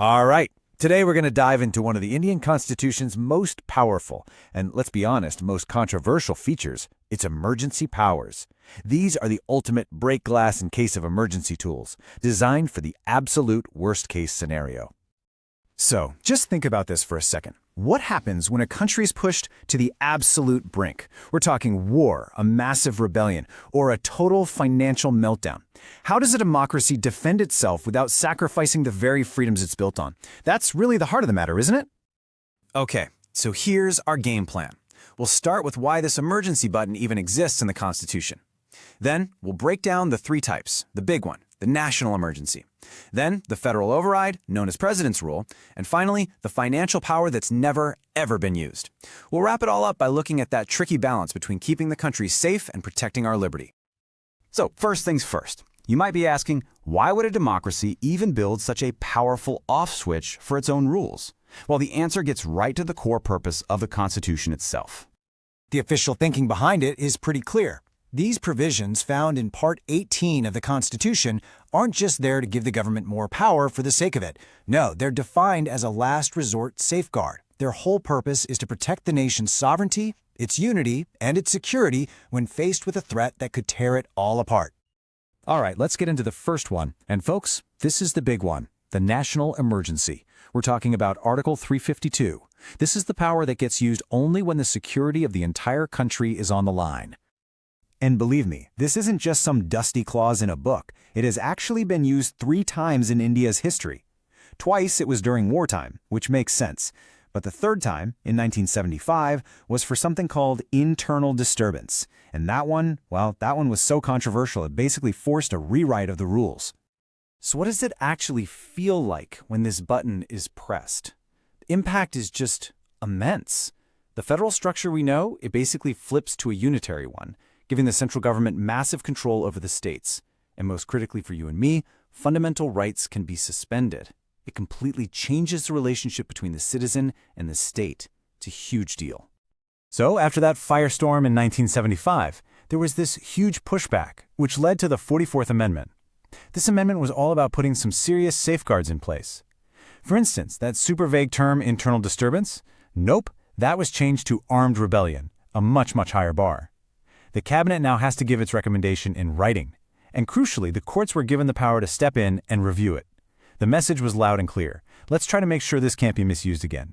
All right. Today we're going to dive into one of the Indian Constitution's most powerful, and let's be honest, most controversial features, its emergency powers. These are the ultimate break glass in case of emergency tools, designed for the absolute worst-case scenario. So, just think about this for a second. What happens when a country is pushed to the absolute brink? We're talking war, a massive rebellion, or a total financial meltdown. How does a democracy defend itself without sacrificing the very freedoms it's built on? That's really the heart of the matter, isn't it? Okay, so here's our game plan. We'll start with why this emergency button even exists in the Constitution. Then, we'll break down the three types, the big one, the national emergency. Then, the federal override, known as President's Rule, and finally, the financial power that's never, ever been used. We'll wrap it all up by looking at that tricky balance between keeping the country safe and protecting our liberty. So, first things first. You might be asking, why would a democracy even build such a powerful off switch for its own rules? Well, the answer gets right to the core purpose of the Constitution itself. The official thinking behind it is pretty clear. These provisions found in Part 18 of the Constitution aren't just there to give the government more power for the sake of it. No, they're defined as a last resort safeguard. Their whole purpose is to protect the nation's sovereignty, its unity, and its security when faced with a threat that could tear it all apart. All right, let's get into the first one. And folks, this is the big one, the national emergency. We're talking about Article 352. This is the power that gets used only when the security of the entire country is on the line. And believe me, this isn't just some dusty clause in a book. It has actually been used 3 times in India's history. Twice it was during wartime, which makes sense. But the third time, in 1975, was for something called internal disturbance. And that one was so controversial it basically forced a rewrite of the rules. So what does it actually feel like when this button is pressed? The impact is just immense. The federal structure we know, it basically flips to a unitary one, giving the central government massive control over the states. And most critically for you and me, fundamental rights can be suspended. It completely changes the relationship between the citizen and the state. It's a huge deal. So after that firestorm in 1975, there was this huge pushback, which led to the 44th Amendment. This amendment was all about putting some serious safeguards in place. For instance, that super vague term internal disturbance? Nope, that was changed to armed rebellion, a much, much higher bar. The cabinet now has to give its recommendation in writing. And crucially, the courts were given the power to step in and review it. The message was loud and clear. Let's try to make sure this can't be misused again.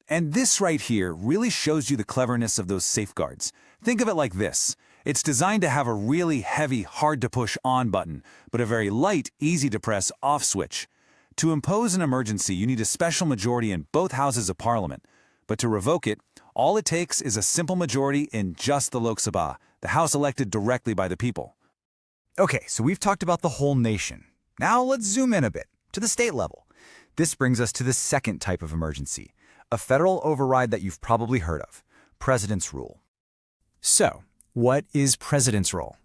And this right here really shows you the cleverness of those safeguards. Think of it like this. It's designed to have a really heavy, hard-to-push on button, but a very light, easy-to-press off switch. To impose an emergency, you need a special majority in both houses of Parliament. But to revoke it, all it takes is a simple majority in just the Lok Sabha, the House elected directly by the people. Okay, so we've talked about the whole nation. Now let's zoom in a bit, to the state level. This brings us to the second type of emergency, a federal override that you've probably heard of, President's Rule. So, what is President's Rule?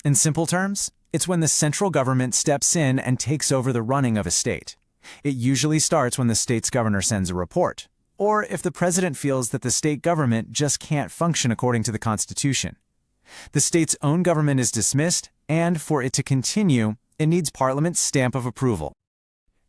In simple terms, it's when the central government steps in and takes over the running of a state. It usually starts when the state's governor sends a report, or if the president feels that the state government just can't function according to the Constitution. The state's own government is dismissed, and for it to continue, it needs Parliament's stamp of approval.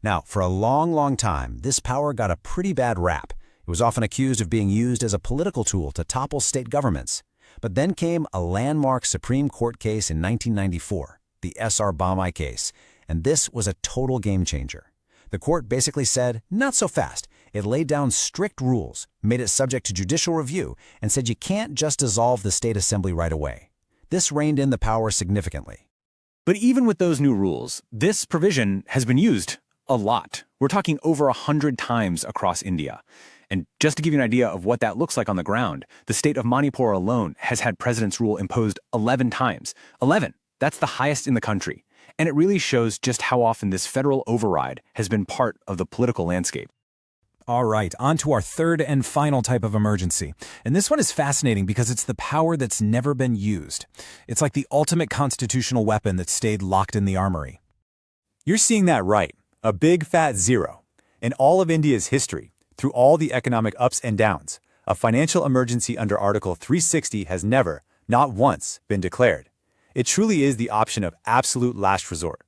Now, for a long, long time, this power got a pretty bad rap. It was often accused of being used as a political tool to topple state governments. But then came a landmark Supreme Court case in 1994, the S.R. Bommai Case, and this was a total game changer. The court basically said, not so fast. It laid down strict rules, made it subject to judicial review, and said you can't just dissolve the state assembly right away. This reined in the power significantly. But even with those new rules, this provision has been used a lot. We're talking over 100 times across India. And just to give you an idea of what that looks like on the ground, the state of Manipur alone has had President's Rule imposed 11 times. 11! That's the highest in the country. And it really shows just how often this federal override has been part of the political landscape. All right, on to our third and final type of emergency. And this one is fascinating because it's the power that's never been used. It's like the ultimate constitutional weapon that stayed locked in the armory. You're seeing that right, a big fat zero. In all of India's history, through all the economic ups and downs, a financial emergency under Article 360 has never, not once, been declared. It truly is the option of absolute last resort.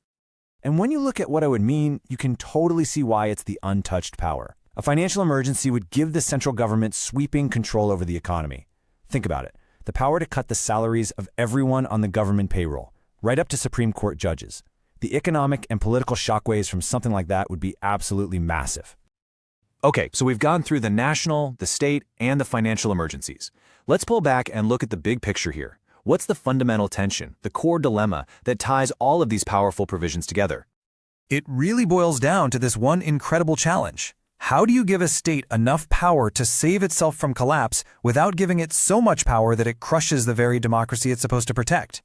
And when you look at what I would mean, you can totally see why it's the untouched power. A financial emergency would give the central government sweeping control over the economy. Think about it. The power to cut the salaries of everyone on the government payroll, right up to Supreme Court judges. The economic and political shockwaves from something like that would be absolutely massive. Okay, so we've gone through the national, the state, and the financial emergencies. Let's pull back and look at the big picture here. What's the fundamental tension, the core dilemma that ties all of these powerful provisions together? It really boils down to this one incredible challenge. How do you give a state enough power to save itself from collapse without giving it so much power that it crushes the very democracy it's supposed to protect?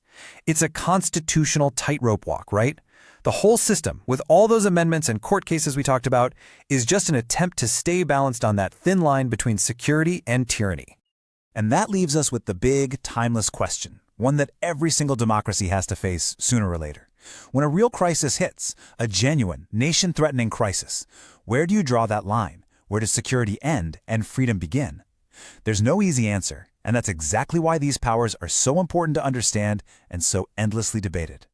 It's a constitutional tightrope walk, right? The whole system, with all those amendments and court cases we talked about, is just an attempt to stay balanced on that thin line between security and tyranny. And that leaves us with the big, timeless question, one that every single democracy has to face sooner or later. When a real crisis hits, a genuine, nation-threatening crisis, where do you draw that line? Where does security end and freedom begin? There's no easy answer, and that's exactly why these powers are so important to understand and so endlessly debated.